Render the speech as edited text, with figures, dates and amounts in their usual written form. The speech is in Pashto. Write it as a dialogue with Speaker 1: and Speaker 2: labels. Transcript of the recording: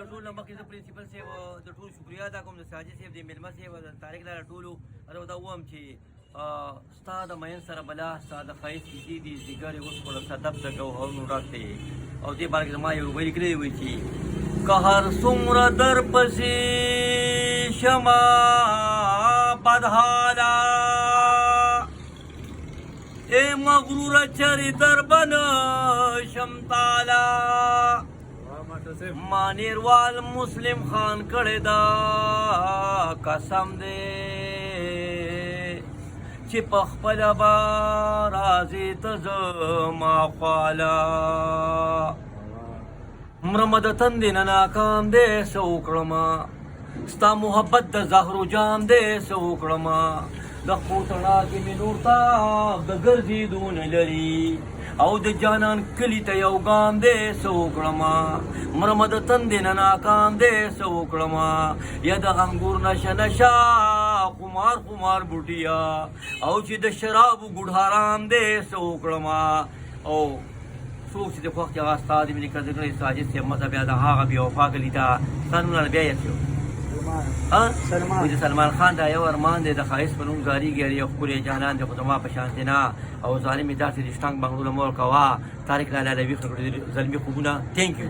Speaker 1: د ټول نه مخکې زه پرنسپل صاحب د ټول شکریا ادا کوم د ساجد صاحب د میلمه صاحب د طارق لاله ټولو او دا ووایم چې ستا د مین سره بلا ستا د ښایست کیسې دي ځیګر یې وسپړل صدف د ګوهرونو ډک دی او دې باره کې زما یو روبۍ لیکلی وی چې که هر څومره در پسې شمه بدحاله ای مغروره چرې در به نشم تاله ما نیروال مسلم خان کړی دا قسم دی چې په خپله به راځې ته زما خواله مرمه د تندې نه ناکام دی څه وکړمه ستا محبت د زهرو جام دی څه وکړمه د خوتړا کې مې نور تا د ګرځېدو نه لري او د جانان کلي ته یو ګام دی څه وکړمه مرمه د تندې نه ناکام دی څه وکړمه یا د انګور نشه نشه خمار خمار بوټیا او چې د شرابو ګوډ حرام دی څه وکړمه او څوک چې د خوښ هغه ستا د مې لیکل کړی ساجد صاحب مته بیا د هغه بې وفا کلي ته ستانونه بیا یې شو د سلمان خان دا یو ارمان دی د ښایست په نوم زارېږي اړ یو ښکلی جانان دی خو زما په شان دی نه او ظالم یې داسې د شټنګ بنګلو له مور کوه طارق لاله علوي زلمي خوبونه تھینک یو